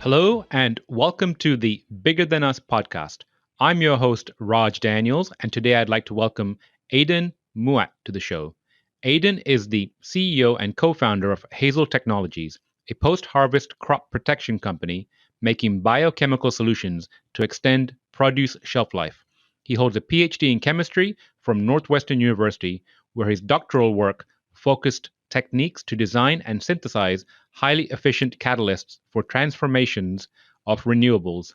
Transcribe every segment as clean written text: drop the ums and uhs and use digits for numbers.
Hello, and welcome to the Bigger Than Us podcast. I'm your host, Raj Daniels, and today I'd like to welcome Aidan Mouat to the show. Aidan is the CEO and co founder of Hazel Technologies, a post harvest crop protection company making biochemical solutions to extend produce shelf life. He holds a PhD in chemistry from Northwestern University, where his doctoral work focused techniques to design and synthesize highly efficient catalysts for transformations of renewables.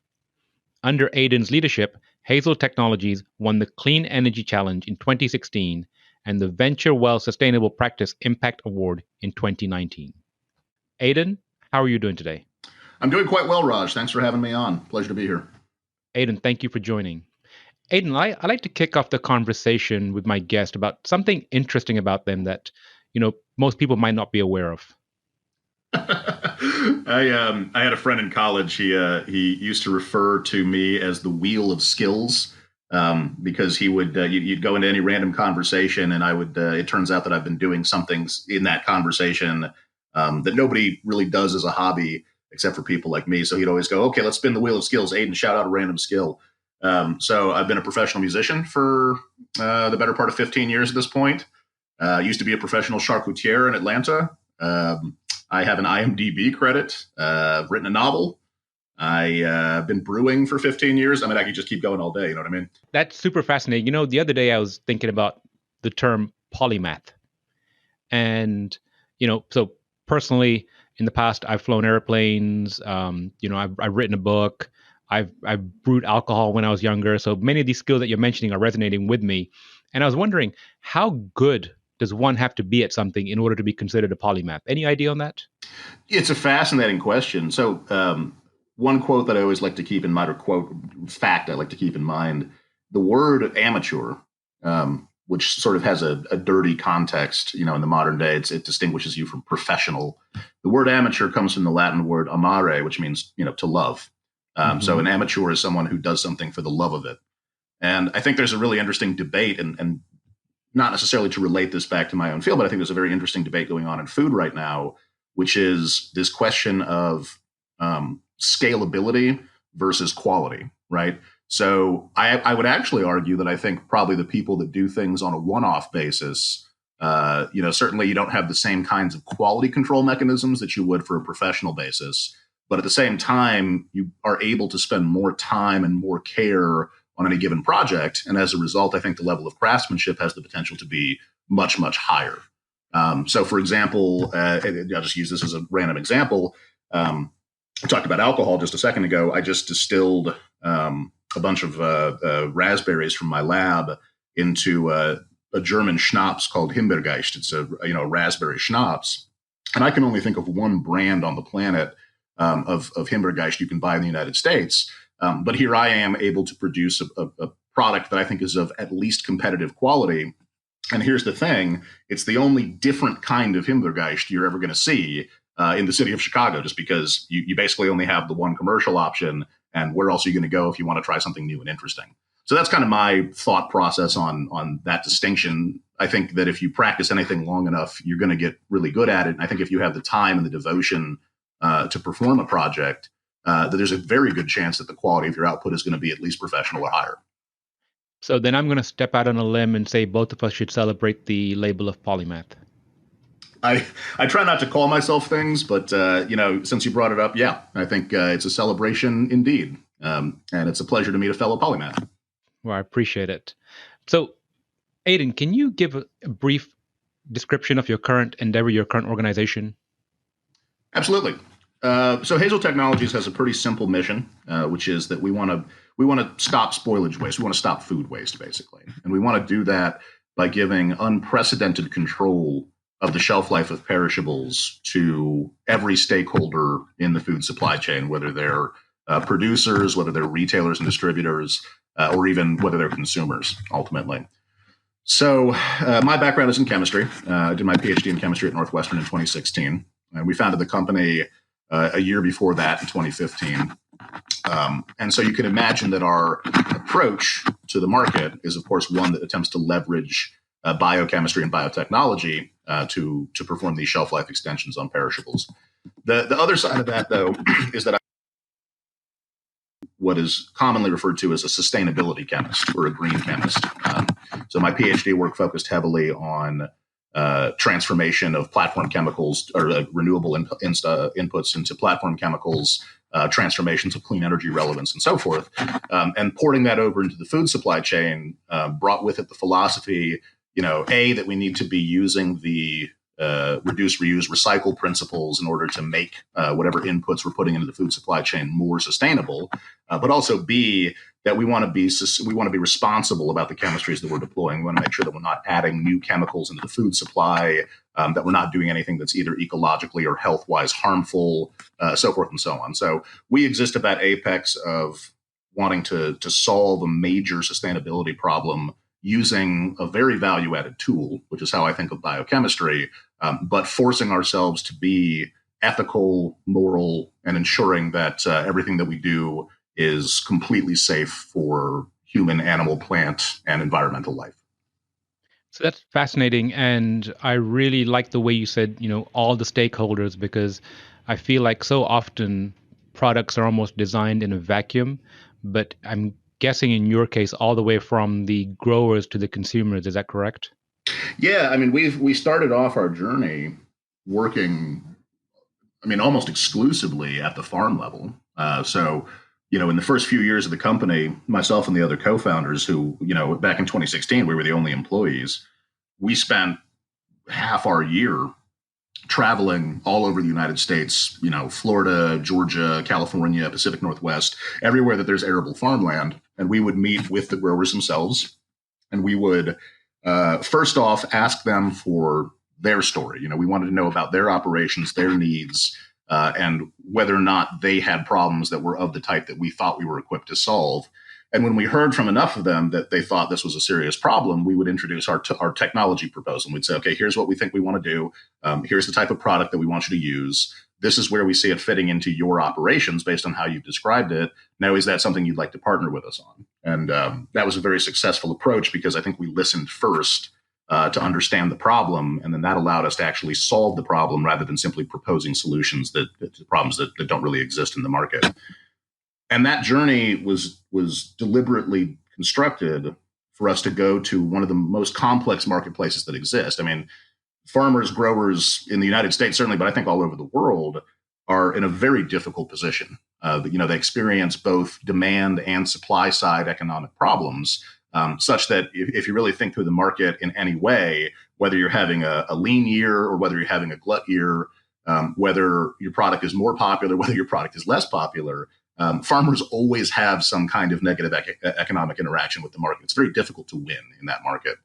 Under Aidan's leadership, Hazel Technologies won the Clean Energy Challenge in 2016 and the Venture Well Sustainable Practice Impact Award in 2019. Aidan, how are you doing today? I'm doing quite well, Raj. Thanks for having me on. Pleasure to be here. Aidan, thank you for joining. Aidan, I like to kick off the conversation with my guest about something interesting about them that, most people might not be aware of. I had a friend in college. He used to refer to me as the wheel of skills because he would you'd go into any random conversation and I would. It turns out that I've been doing some things in that conversation that nobody really does as a hobby except for people like me. So he'd always go, "Okay, let's spin the wheel of skills." Aidan, shout out a random skill. So I've been a professional musician for the better part of 15 years at this point. Used to be a professional charcutier in Atlanta. I have an IMDb credit. Written a novel. I've been brewing for 15 years. I mean, I could just keep going all day. You know what I mean? That's super fascinating. The other day I was thinking about the term polymath. And, so personally, in the past, I've flown airplanes. I've written a book. I've brewed alcohol when I was younger. So many of these skills that you're mentioning are resonating with me. And I was wondering, how good does one have to be at something in order to be considered a polymath? Any idea on that? It's a fascinating question. So one quote that I always like to keep in mind, or quote fact I like to keep in mind, the word amateur, which sort of has a dirty context, in the modern day, it distinguishes you from professional. The word amateur comes from the Latin word amare, which means, to love. So an amateur is someone who does something for the love of it. And I think there's a really interesting debate and not necessarily to relate this back to my own field, but I think there's a very interesting debate going on in food right now, which is this question of scalability versus quality, right? So I would actually argue that I think probably the people that do things on a one-off basis, certainly you don't have the same kinds of quality control mechanisms that you would for a professional basis. But at the same time, you are able to spend more time and more care on any given project. And as a result, I think the level of craftsmanship has the potential to be much, much higher. So for example, I'll just use this as a random example. I talked about alcohol just a second ago. I just distilled a bunch of raspberries from my lab into a German schnapps called Himbeergeist. It's a raspberry schnapps. And I can only think of one brand on the planet of Himbeergeist you can buy in the United States. But here I am able to produce a product that I think is of at least competitive quality. And here's the thing. It's the only different kind of Himbeergeist you're ever going to see in the city of Chicago, just because you basically only have the one commercial option. And where else are you going to go if you want to try something new and interesting? So that's kind of my thought process on that distinction. I think that if you practice anything long enough, you're going to get really good at it. And I think if you have the time and the devotion to perform a project, that there's a very good chance that the quality of your output is going to be at least professional or higher. So then I'm going to step out on a limb and say both of us should celebrate the label of polymath. I try not to call myself things, but, since you brought it up, yeah, I think it's a celebration indeed. And it's a pleasure to meet a fellow polymath. Well, I appreciate it. So, Aidan, can you give a brief description of your current endeavor, your current organization? Absolutely. So Hazel Technologies has a pretty simple mission, which is that we want to stop spoilage waste. We want to stop food waste, basically. And we want to do that by giving unprecedented control of the shelf life of perishables to every stakeholder in the food supply chain, whether they're producers, whether they're retailers and distributors, or even whether they're consumers, ultimately. So my background is in chemistry. I did my PhD in chemistry at Northwestern in 2016. And we founded the company a year before that in 2015. And so you can imagine that our approach to the market is, of course, one that attempts to leverage biochemistry and biotechnology to perform these shelf life extensions on perishables. The other side of that, though, is that what is commonly referred to as a sustainability chemist or a green chemist. So my PhD work focused heavily on transformation of platform chemicals or renewable inputs into platform chemicals, transformations of clean energy relevance, and so forth. And porting that over into the food supply chain brought with it the philosophy, that we need to be using the reduce, reuse, recycle principles in order to make whatever inputs we're putting into the food supply chain more sustainable, but also B, that we want to be responsible about the chemistries that we're deploying. We want to make sure that we're not adding new chemicals into the food supply, that we're not doing anything that's either ecologically or health-wise harmful, so forth and so on. So we exist at that apex of wanting to solve a major sustainability problem using a very value-added tool, which is how I think of biochemistry, but forcing ourselves to be ethical, moral, and ensuring that everything that we do is completely safe for human, animal, plant, and environmental life. So that's fascinating. And I really like the way you said, all the stakeholders, because I feel like so often products are almost designed in a vacuum, but I'm guessing in your case, all the way from the growers to the consumers. Is that correct? Yeah. I mean, we started off our journey working, almost exclusively at the farm level. So in the first few years of the company, myself and the other co-founders who, back in 2016, we were the only employees, we spent half our year traveling all over the United States, Florida, Georgia, California, Pacific Northwest, everywhere that there's arable farmland. And we would meet with the growers themselves. And we would, first off, ask them for their story. We wanted to know about their operations, their needs, and whether or not they had problems that were of the type that we thought we were equipped to solve. And when we heard from enough of them that they thought this was a serious problem, we would introduce our technology proposal. We'd say, okay, here's what we think we want to do. Here's the type of product that we want you to use. This is where we see it fitting into your operations based on how you've described it. Now, is that something you'd like to partner with us on? And that was a very successful approach because I think we listened first to understand the problem, and then that allowed us to actually solve the problem rather than simply proposing solutions to problems that don't really exist in the market. And that journey was deliberately constructed for us to go to one of the most complex marketplaces that exist. Farmers, growers in the United States, certainly, but I think all over the world, are in a very difficult position. They experience both demand and supply side economic problems, such that if you really think through the market in any way, whether you're having a lean year or whether you're having a glut year, whether your product is more popular, whether your product is less popular, farmers always have some kind of negative economic interaction with the market. It's very difficult to win in that market.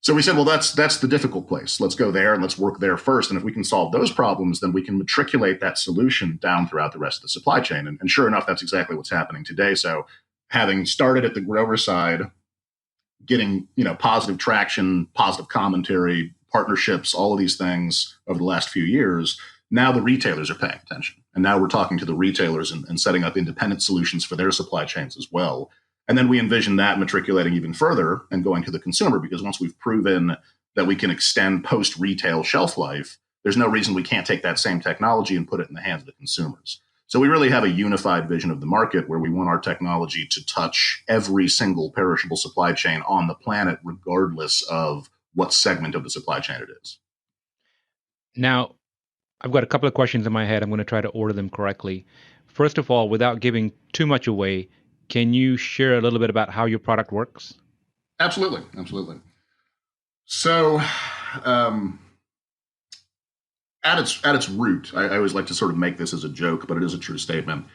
So we said, well, that's the difficult place. Let's go there and let's work there first. And if we can solve those problems, then we can matriculate that solution down throughout the rest of the supply chain. And sure enough, that's exactly what's happening today. So having started at the grower side, getting positive traction, positive commentary, partnerships, all of these things over the last few years, now the retailers are paying attention. And now we're talking to the retailers and setting up independent solutions for their supply chains as well. And then we envision that matriculating even further and going to the consumer, because once we've proven that we can extend post-retail shelf life, there's no reason we can't take that same technology and put it in the hands of the consumers. So we really have a unified vision of the market where we want our technology to touch every single perishable supply chain on the planet, regardless of what segment of the supply chain it is. Now, I've got a couple of questions in my head. I'm going to try to order them correctly. First of all, without giving too much away, can you share a little bit about how your product works? Absolutely. So, at its root, I always like to sort of make this as a joke, but it is a true statement.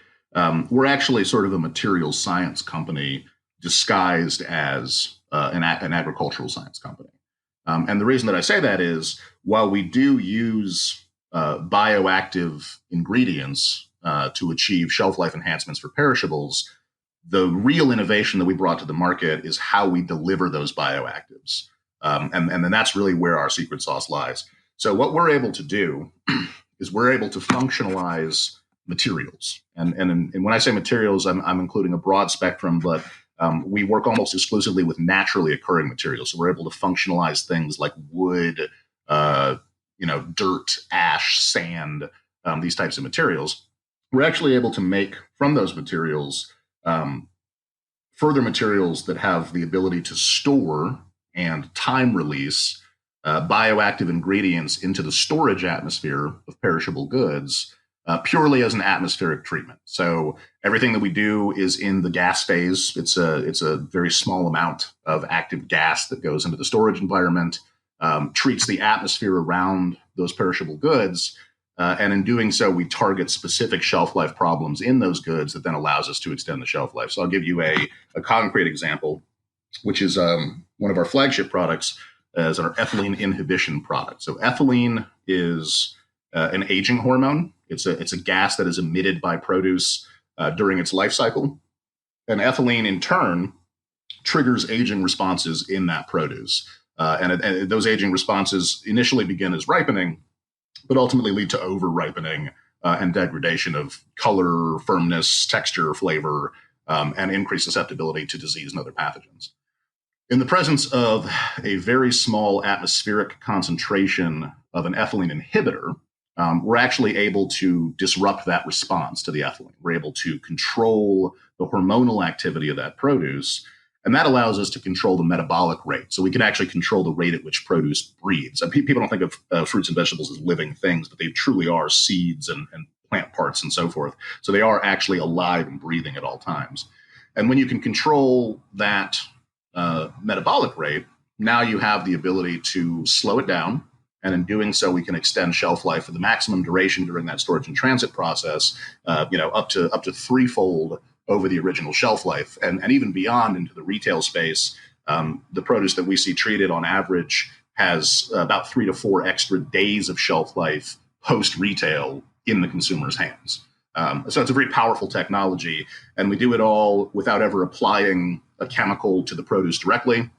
We're actually sort of a materials science company disguised as an agricultural science company. And the reason that I say that is, while we do use bioactive ingredients to achieve shelf life enhancements for perishables, the real innovation that we brought to the market is how we deliver those bioactives. And then that's really where our secret sauce lies. So what we're able to do is we're able to functionalize materials. And when I say materials, I'm including a broad spectrum, but we work almost exclusively with naturally occurring materials. So we're able to functionalize things like wood, dirt, ash, sand, these types of materials. We're actually able to make from those materials um, further materials that have the ability to store and time release bioactive ingredients into the storage atmosphere of perishable goods purely as an atmospheric treatment. So everything that we do is in the gas phase. It's a very small amount of active gas that goes into the storage environment, treats the atmosphere around those perishable goods. And in doing so, we target specific shelf life problems in those goods that then allows us to extend the shelf life. So I'll give you a concrete example, which is one of our flagship products as our ethylene inhibition product. So ethylene is an aging hormone. It's a gas that is emitted by produce during its life cycle. And ethylene, in turn, triggers aging responses in that produce. And those aging responses initially begin as ripening, but ultimately lead to over-ripening and degradation of color, firmness, texture, flavor, and increased susceptibility to disease and other pathogens. In the presence of a very small atmospheric concentration of an ethylene inhibitor, we're actually able to disrupt that response to the ethylene. We're able to control the hormonal activity of that produce, and that allows us to control the metabolic rate. So we can actually control the rate at which produce breeds. People don't think of fruits and vegetables as living things, but they truly are seeds and plant parts and so forth. So they are actually alive and breathing at all times. And when you can control that metabolic rate, now you have the ability to slow it down. And in doing so, we can extend shelf life for the maximum duration during that storage and transit process, up to threefold over the original shelf life, and even beyond into the retail space. The produce that we see treated on average has about 3 to 4 extra days of shelf life post-retail in the consumer's hands. So it's a very powerful technology, and we do it all without ever applying a chemical to the produce directly.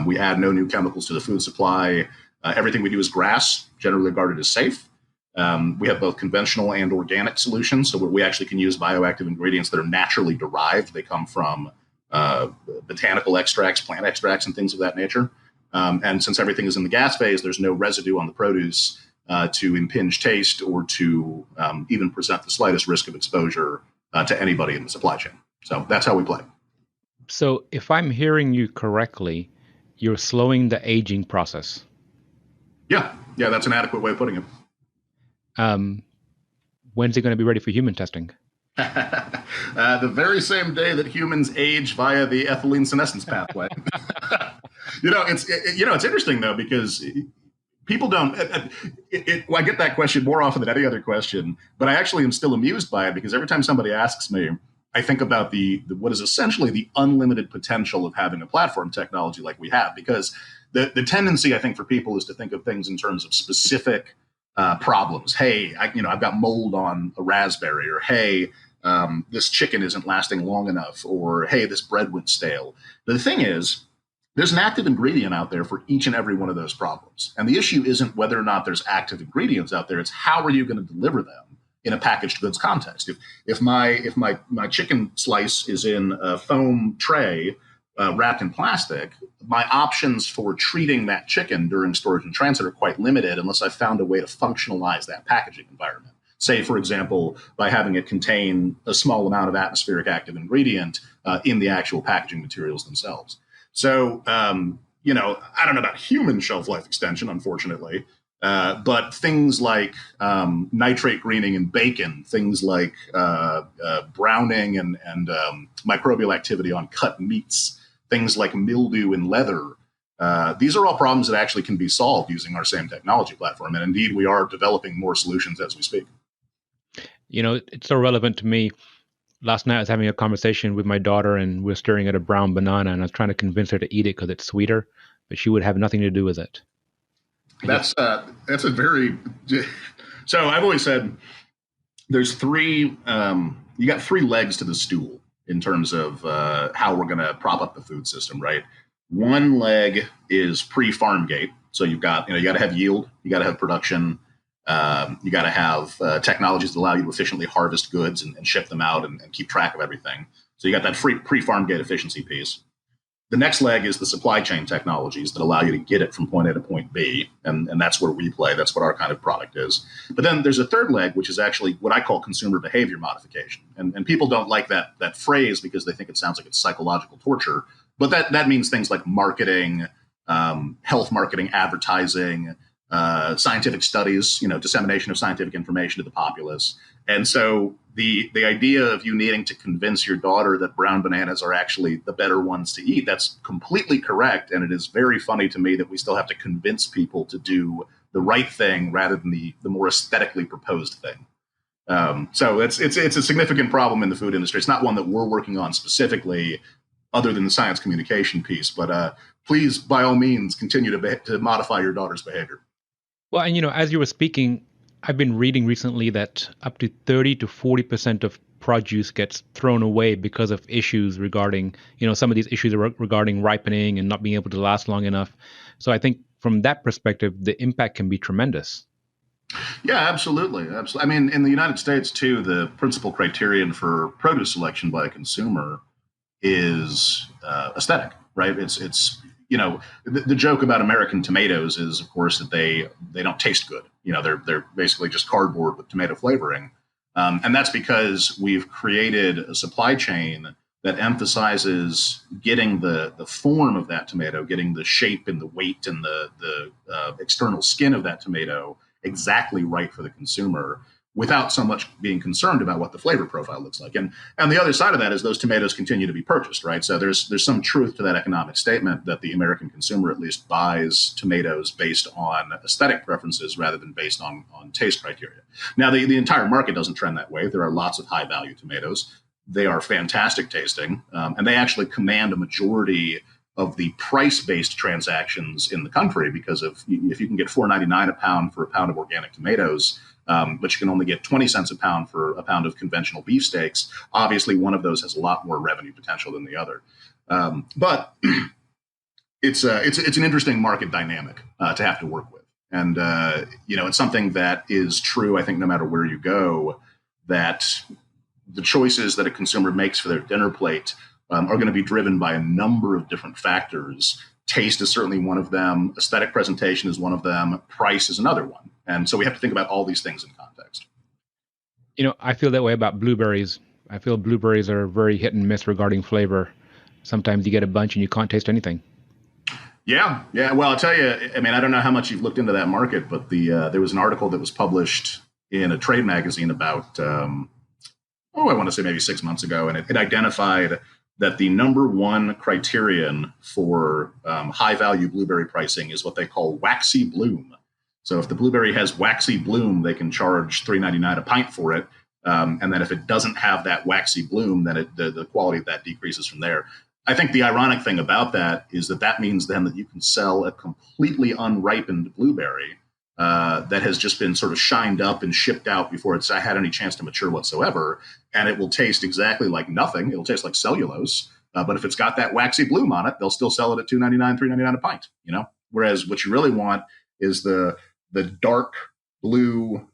We add no new chemicals to the food supply. Everything we do is grass, generally regarded as safe. We have both conventional and organic solutions, so we actually can use bioactive ingredients that are naturally derived. They come from botanical extracts, plant extracts, and things of that nature. And since everything is in the gas phase, there's no residue on the produce to impinge taste or to even present the slightest risk of exposure to anybody in the supply chain. So that's how we play. So if I'm hearing you correctly, you're slowing the aging process. Yeah, that's an adequate way of putting it. When's it going to be ready for human testing? The very same day that humans age via the ethylene senescence pathway. It's interesting though, because people don't. I get that question more often than any other question, but I actually am still amused by it because every time somebody asks me, I think about the what is essentially the unlimited potential of having a platform technology like we have. Because the tendency, I think, for people is to think of things in terms of specific problems. Hey, I've got mold on a raspberry, or hey, this chicken isn't lasting long enough, or hey, this bread went stale. But the thing is, there's an active ingredient out there for each and every one of those problems. And the issue isn't whether or not there's active ingredients out there. It's how are you going to deliver them in a packaged goods context. If my chicken slice is in a foam tray wrapped in plastic, my options for treating that chicken during storage and transit are quite limited unless I found a way to functionalize that packaging environment. Say, for example, by having it contain a small amount of atmospheric active ingredient in the actual packaging materials themselves. So, I don't know about human shelf life extension, unfortunately, but things like nitrate greening in bacon, things like browning and microbial activity on cut meats, things like mildew in leather. These are all problems that actually can be solved using our same technology platform. And indeed, we are developing more solutions as we speak. It's so relevant to me. Last night I was having a conversation with my daughter and we're staring at a brown banana and I was trying to convince her to eat it because it's sweeter, but she would have nothing to do with it. That's a very, so I've always said there's you got 3 legs to the stool in terms of how we're going to prop up the food system, right? One leg is pre-farm gate. So you got to have yield, you got to have production, you got to have technologies that allow you to efficiently harvest goods and ship them out and keep track of everything. So you got that pre-farm gate efficiency piece. The next leg is the supply chain technologies that allow you to get it from point A to point B. And that's where we play. That's what our kind of product is. But then there's a third leg, which is actually what I call consumer behavior modification. And people don't like that phrase because they think it sounds like it's psychological torture. But that means things like marketing, health marketing, advertising, scientific studies, dissemination of scientific information to the populace. And so the idea of you needing to convince your daughter that brown bananas are actually the better ones to eat, that's completely correct. And it is very funny to me that we still have to convince people to do the right thing rather than the more aesthetically proposed thing. So it's a significant problem in the food industry. It's not one that we're working on specifically, other than the science communication piece. But please, by all means, continue to modify your daughter's behavior. Well, and as you were speaking, I've been reading recently that up to 30 to 40% of produce gets thrown away because of issues regarding, some of these issues regarding ripening and not being able to last long enough. So I think from that perspective, the impact can be tremendous. Yeah, absolutely. I mean, in the United States, too, the principal criterion for produce selection by a consumer is aesthetic, right? It's the joke about American tomatoes is, of course, that they don't taste good. They're basically just cardboard with tomato flavoring. And that's because we've created a supply chain that emphasizes getting the form of that tomato, getting the shape and the weight and the external skin of that tomato exactly right for the consumer, without so much being concerned about what the flavor profile looks like. And the other side of that is those tomatoes continue to be purchased, right? So there's some truth to that economic statement that the American consumer at least buys tomatoes based on aesthetic preferences rather than based on taste criteria. Now, the entire market doesn't trend that way. There are lots of high value tomatoes. They are fantastic tasting, and they actually command a majority of the price-based transactions in the country because if you can get $4.99 a pound for a pound of organic tomatoes, but you can only get 20 cents a pound for a pound of conventional beefsteaks. Obviously, one of those has a lot more revenue potential than the other. But it's an interesting market dynamic to have to work with. And, it's something that is true, I think, no matter where you go, that the choices that a consumer makes for their dinner plate are going to be driven by a number of different factors. Taste is certainly one of them. Aesthetic presentation is one of them. Price is another one. And so we have to think about all these things in context. I feel that way about blueberries. I feel blueberries are very hit and miss regarding flavor. Sometimes you get a bunch and you can't taste anything. Yeah. Well, I'll tell you, I mean, I don't know how much you've looked into that market, but there was an article that was published in a trade magazine about, I want to say maybe 6 months ago, and it identified that the number one criterion for high-value blueberry pricing is what they call waxy bloom. So if the blueberry has waxy bloom, they can charge $3.99 a pint for it. And then if it doesn't have that waxy bloom, then the quality of that decreases from there. I think the ironic thing about that is that means then that you can sell a completely unripened blueberry that has just been sort of shined up and shipped out before it's had any chance to mature whatsoever. And it will taste exactly like nothing. It'll taste like cellulose. But if it's got that waxy bloom on it, they'll still sell it at $2.99, $3.99 a pint, Whereas what you really want is the dark blue,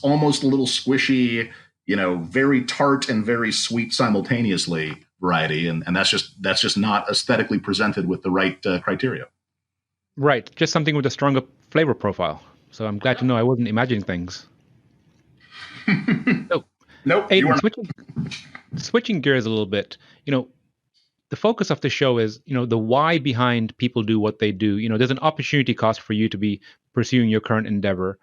almost a little squishy, very tart and very sweet simultaneously variety. And that's just not aesthetically presented with the right criteria. Right. Just something with a stronger flavor profile. So I'm glad to know I wasn't imagining things. So, nope. Aidan, switching gears a little bit, the focus of the show is, the why behind people do what they do. There's an opportunity cost for you to be pursuing your current endeavor.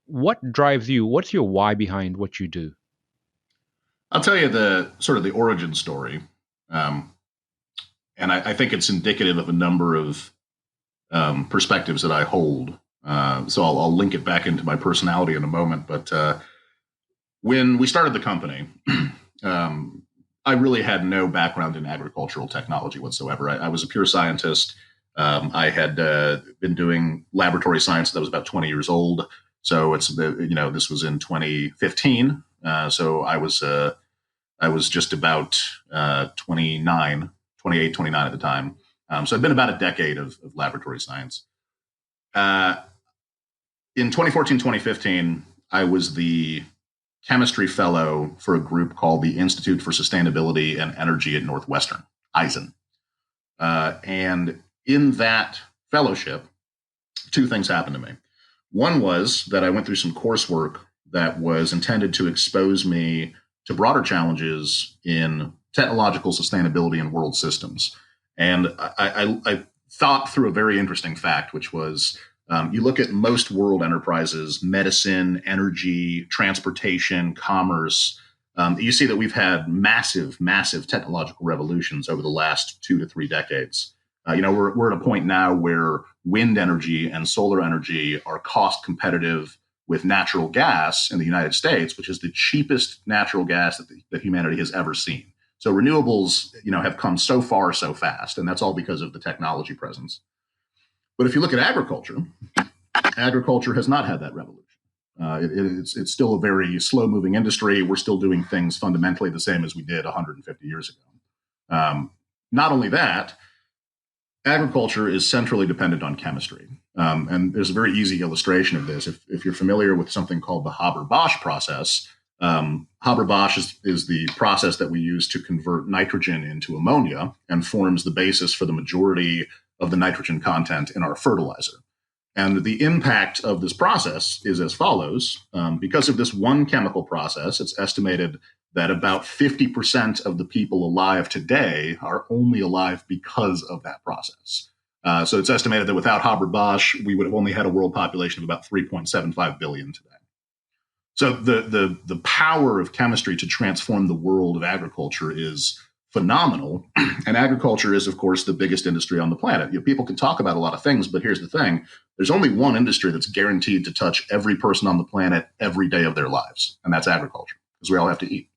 What drives you? What's your why behind what you do? I'll tell you the origin story. And I think it's indicative of a number of perspectives that I hold. So I'll link it back into my personality in a moment. But when we started the company, I really had no background in agricultural technology whatsoever. I was a pure scientist. I had been doing laboratory science since I was about 20 years old. So this was in 2015. So I was just about 28, 29 at the time. So I'd been about a decade of laboratory science. In 2014, 2015, I was the chemistry fellow for a group called the Institute for Sustainability and Energy at Northwestern, Aidan. And in that fellowship, two things happened to me. One was that I went through some coursework that was intended to expose me to broader challenges in technological sustainability and world systems. And I thought through a very interesting fact, which was you look at most world enterprises, medicine, energy, transportation, commerce, you see that we've had massive, massive technological revolutions over the last 2 to 3 decades. We're at a point now where wind energy and solar energy are cost competitive with natural gas in the United States, which is the cheapest natural gas that humanity has ever seen. So renewables, have come so far so fast, and that's all because of the technology presence. But if you look at agriculture has not had that revolution. It's still a very slow-moving industry. We're still doing things fundamentally the same as we did 150 years ago. Not only that, agriculture is centrally dependent on chemistry. And there's a very easy illustration of this. If you're familiar with something called the Haber-Bosch process, Haber-Bosch is the process that we use to convert nitrogen into ammonia and forms the basis for the majority of the nitrogen content in our fertilizer. And the impact of this process is as follows. Because of this one chemical process, it's estimated that about 50% of the people alive today are only alive because of that process. So it's estimated that without Haber-Bosch, we would have only had a world population of about 3.75 billion today. So the power of chemistry to transform the world of agriculture is phenomenal. And agriculture is, of course, the biggest industry on the planet. People can talk about a lot of things, but here's the thing. There's only one industry that's guaranteed to touch every person on the planet every day of their lives, and that's agriculture, because we all have to eat.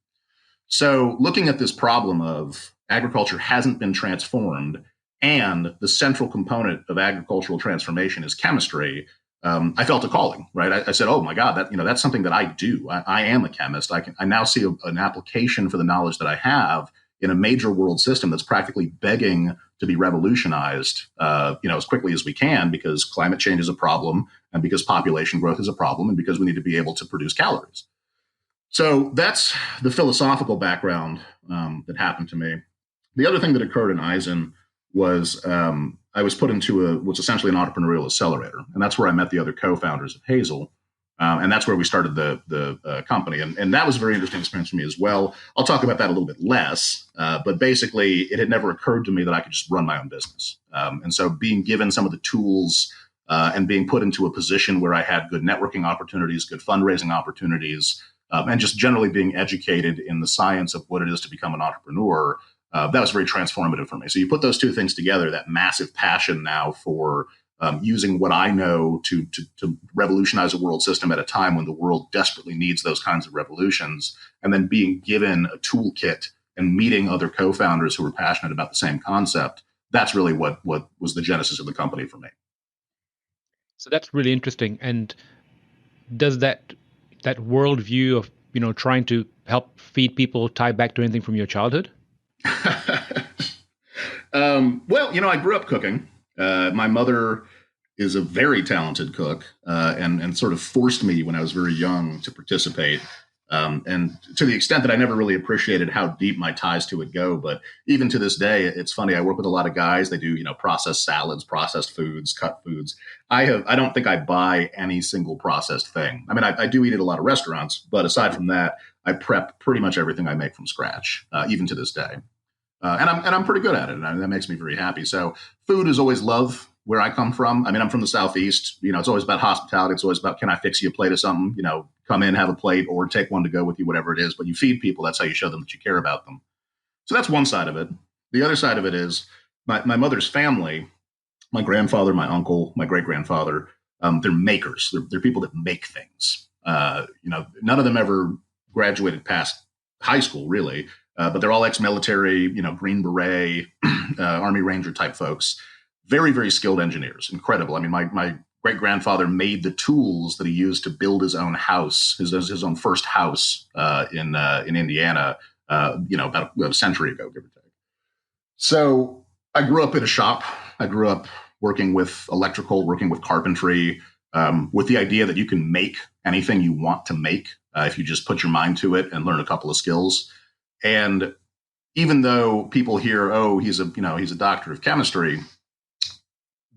So looking at this problem of agriculture hasn't been transformed, and the central component of agricultural transformation is chemistry, I felt a calling, right? I said, oh my God, that's something that I do. I am a chemist. I now see an application for the knowledge that I have in a major world system that's practically begging to be revolutionized, as quickly as we can, because climate change is a problem, and because population growth is a problem, and because we need to be able to produce calories. So that's the philosophical background that happened to me. The other thing that occurred in Aidan was I was put into what's essentially an entrepreneurial accelerator, and that's where I met the other co-founders of Hazel. And that's where we started the company. And that was a very interesting experience for me as well. I'll talk about that a little bit less, but basically it had never occurred to me that I could just run my own business. And so being given some of the tools and being put into a position where I had good networking opportunities, good fundraising opportunities, and just generally being educated in the science of what it is to become an entrepreneur, that was very transformative for me. So you put those two things together, that massive passion now for using what I know to revolutionize a world system at a time when the world desperately needs those kinds of revolutions, and then being given a toolkit and meeting other co-founders who were passionate about the same concept. That's really what was the genesis of the company for me. So that's really interesting. And does that worldview of trying to help feed people tie back to anything from your childhood? Well, I grew up cooking. My mother is a very talented cook, and sort of forced me when I was very young to participate. And to the extent that I never really appreciated how deep my ties to it go. But even to this day, it's funny. I work with a lot of guys. They do, processed salads, processed foods, cut foods. I don't think I buy any single processed thing. I mean, I do eat at a lot of restaurants, but aside from that, I prep pretty much everything I make from scratch, even to this day. And I'm pretty good at it, and that makes me very happy. So food is always love where I come from. I mean, I'm from the Southeast. It's always about hospitality. It's always about, can I fix you a plate of something? Come in, have a plate, or take one to go with you, whatever it is. But you feed people. That's how you show them that you care about them. So that's one side of it. The other side of it is my mother's family, my grandfather, my uncle, my great-grandfather, they're makers. They're people that make things. None of them ever graduated past high school, really. But they're all ex-military, Green Beret, Army Ranger type folks. Very, very skilled engineers. Incredible. I mean, my great-grandfather made the tools that he used to build his own house, his own first house in Indiana, about a century ago, give or take. So I grew up in a shop. I grew up working with electrical, working with carpentry, with the idea that you can make anything you want to make if you just put your mind to it and learn a couple of skills. And even though people hear, oh, he's a doctor of chemistry,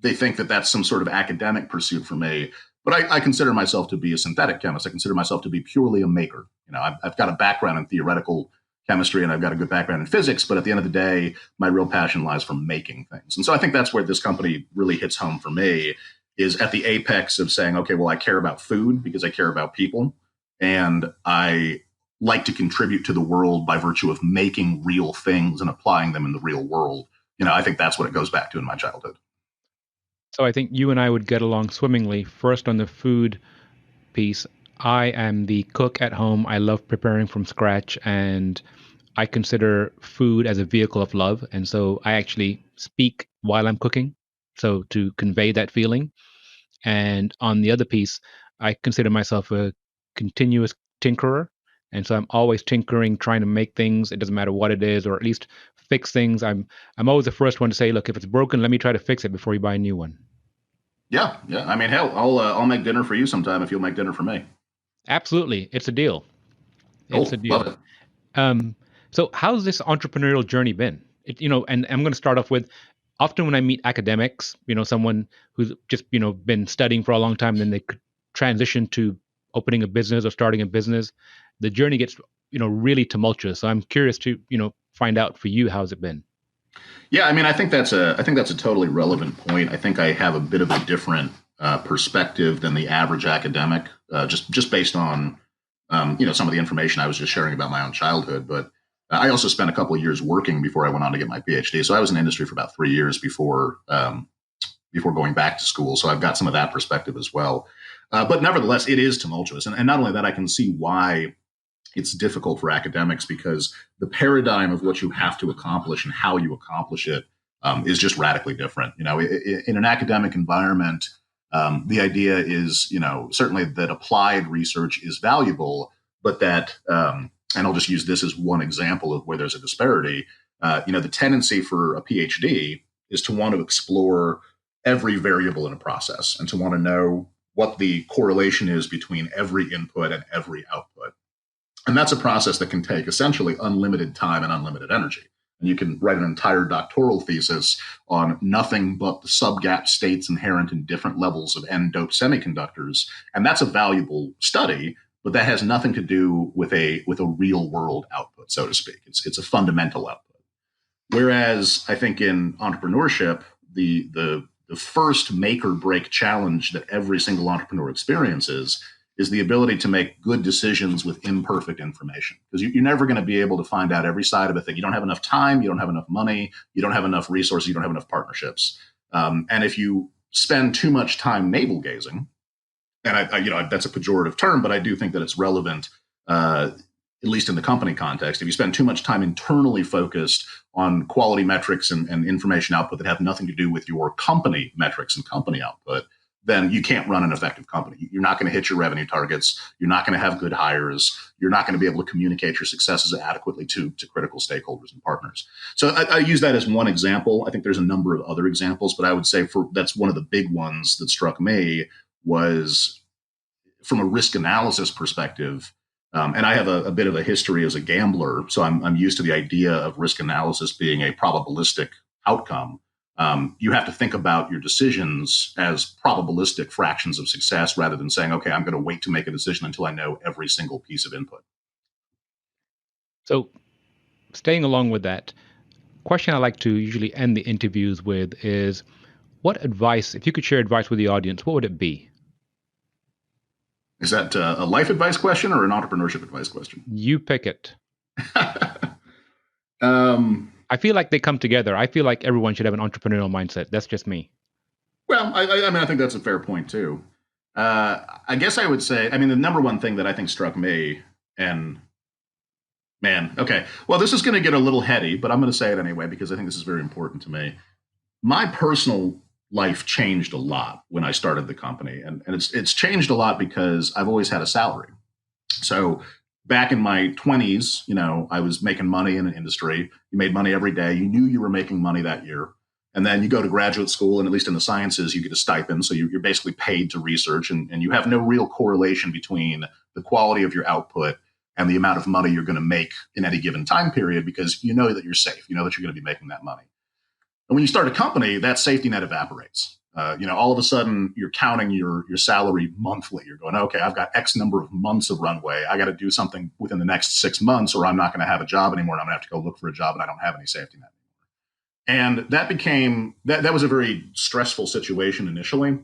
they think that that's some sort of academic pursuit for me. But I consider myself to be a synthetic chemist. I consider myself to be purely a maker. I've got a background in theoretical chemistry and I've got a good background in physics, but at the end of the day, my real passion lies for making things. And so I think that's where this company really hits home for me, is at the apex of saying, okay, well, I care about food because I care about people. And I like to contribute to the world by virtue of making real things and applying them in the real world. I think that's what it goes back to in my childhood. So I think you and I would get along swimmingly. First, on the food piece, I am the cook at home. I love preparing from scratch, and I consider food as a vehicle of love. And so I actually speak while I'm cooking, so to convey that feeling. And on the other piece, I consider myself a continuous tinkerer. And so I'm always tinkering, trying to make things. It doesn't matter what it is, or at least fix things. I'm always the first one to say, look, if it's broken, let me try to fix it before you buy a new one. Yeah, yeah. I mean, hell, I'll make dinner for you sometime if you'll make dinner for me. Absolutely. It's a deal. It's a Cool, love deal. it. Um, so how's this entrepreneurial journey been? And I'm going to start off with, often when I meet academics, someone who's just, been studying for a long time, then they could transition to opening a business or starting a business. The journey gets, really tumultuous. So I'm curious to, find out for you, how's it been? Yeah, I mean, I think that's a totally relevant point. I think I have a bit of a different perspective than the average academic, just based on some of the information I was just sharing about my own childhood. But I also spent a couple of years working before I went on to get my PhD. So I was in industry for about 3 years before going back to school. So I've got some of that perspective as well. But nevertheless, it is tumultuous, and not only that, I can see why it's difficult for academics, because the paradigm of what you have to accomplish and how you accomplish it is just radically different. In an academic environment, the idea is, certainly that applied research is valuable, but that, and I'll just use this as one example of where there's a disparity. The tendency for a PhD is to want to explore every variable in a process and to want to know what the correlation is between every input and every output. And that's a process that can take essentially unlimited time and unlimited energy. And you can write an entire doctoral thesis on nothing but the subgap states inherent in different levels of n-doped semiconductors. And that's a valuable study, but that has nothing to do with a real world output, so to speak. It's a fundamental output. Whereas I think in entrepreneurship, the first make or break challenge that every single entrepreneur experiences is the ability to make good decisions with imperfect information. Because you're never going to be able to find out every side of a thing. You don't have enough time, you don't have enough money, you don't have enough resources, you don't have enough partnerships. And if you spend too much time navel gazing, and that's a pejorative term, but I do think that it's relevant, at least in the company context. If you spend too much time internally focused on quality metrics and information output that have nothing to do with your company metrics and company output, then you can't run an effective company. You're not going to hit your revenue targets. You're not going to have good hires. You're not going to be able to communicate your successes adequately to critical stakeholders and partners. So I use that as one example. I think there's a number of other examples, but I would say that's one of the big ones that struck me, was from a risk analysis perspective. And I have a bit of a history as a gambler, so I'm used to the idea of risk analysis being a probabilistic outcome. You have to think about your decisions as probabilistic fractions of success rather than saying, okay, I'm going to wait to make a decision until I know every single piece of input. So staying along with that, question I like to usually end the interviews with is, what advice, if you could share advice with the audience, what would it be? Is that a life advice question or an entrepreneurship advice question? You pick it. um, I feel like they come together. I feel like everyone should have an entrepreneurial mindset. That's just me. Well, I mean, I think that's a fair point too. I guess I would say, I mean, the number one thing that I think struck me, and man, okay, well, this is going to get a little heady, but I'm going to say it anyway because I think this is very important to me. My personal life changed a lot when I started the company, and it's changed a lot because I've always had a salary. So back in my 20s, I was making money in an industry. You made money every day. You knew you were making money that year. And then you go to graduate school, and at least in the sciences, you get a stipend. So you're basically paid to research, and you have no real correlation between the quality of your output and the amount of money you're going to make in any given time period, because you know that you're safe. You know that you're going to be making that money. And when you start a company, that safety net evaporates. All of a sudden you're counting your salary monthly. You're going, okay, I've got X number of months of runway. I got to do something within the next 6 months, or I'm not going to have a job anymore. And I'm going to have to go look for a job, and I don't have any safety net. And that became that was a very stressful situation initially.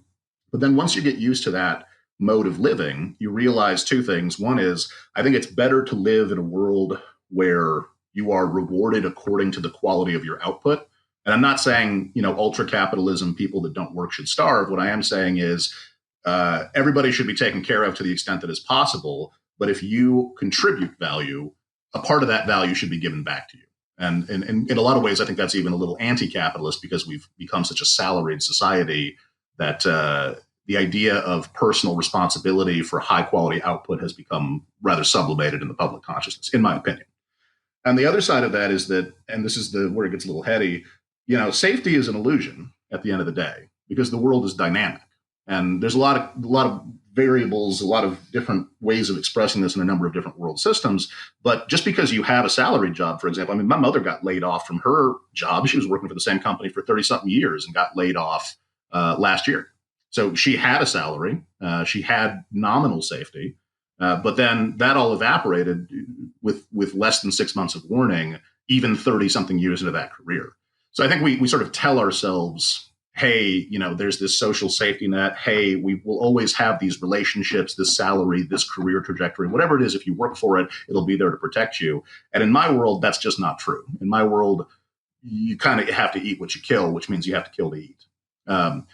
But then once you get used to that mode of living, you realize two things. One is, I think it's better to live in a world where you are rewarded according to the quality of your output. And I'm not saying, ultra capitalism, people that don't work should starve. What I am saying is everybody should be taken care of to the extent that is possible. But if you contribute value, a part of that value should be given back to you. And in a lot of ways, I think that's even a little anti-capitalist, because we've become such a salaried society that the idea of personal responsibility for high quality output has become rather sublimated in the public consciousness, in my opinion. And the other side of that is that, and this is where it gets a little heady, safety is an illusion at the end of the day, because the world is dynamic. And there's a lot of variables, a lot of different ways of expressing this in a number of different world systems. But just because you have a salaried job, for example, my mother got laid off from her job. She was working for the same company for 30-something years and got laid off last year. So she had a salary. She had nominal safety. But then that all evaporated with less than 6 months of warning, even 30-something years into that career. So I think we sort of tell ourselves, hey, there's this social safety net. Hey, we will always have these relationships, this salary, this career trajectory, whatever it is. If you work for it, it'll be there to protect you. And in my world, that's just not true. In my world, you kind of have to eat what you kill, which means you have to kill to eat. And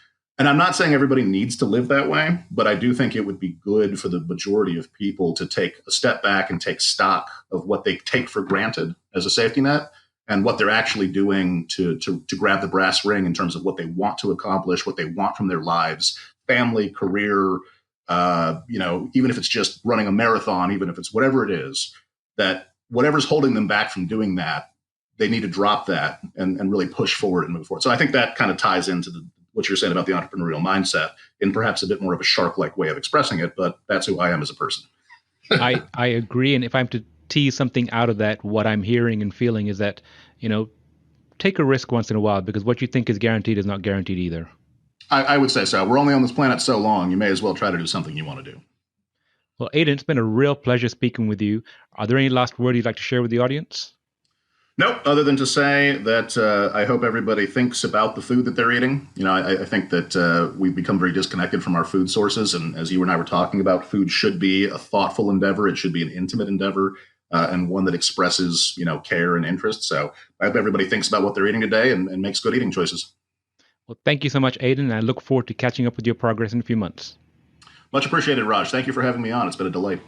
I'm not saying everybody needs to live that way, but I do think it would be good for the majority of people to take a step back and take stock of what they take for granted as a safety net, and what they're actually doing to grab the brass ring in terms of what they want to accomplish, what they want from their lives, family, career, even if it's just running a marathon, even if it's whatever it is, that whatever's holding them back from doing that, they need to drop that and really push forward and move forward. So I think that kind of ties into what you're saying about the entrepreneurial mindset in perhaps a bit more of a shark-like way of expressing it, but that's who I am as a person. I agree. And if I'm to tease something out of that, what I'm hearing and feeling is that, take a risk once in a while, because what you think is guaranteed is not guaranteed either. I would say so. We're only on this planet so long. You may as well try to do something you want to do. Well, Aidan, it's been a real pleasure speaking with you. Are there any last words you'd like to share with the audience? Nope, other than to say that I hope everybody thinks about the food that they're eating. I think that we've become very disconnected from our food sources. And as you and I were talking about, food should be a thoughtful endeavor. It should be an intimate endeavor, and one that expresses, care and interest. So I hope everybody thinks about what they're eating today and makes good eating choices. Well, thank you so much, Aidan. And I look forward to catching up with your progress in a few months. Much appreciated, Raj. Thank you for having me on. It's been a delight.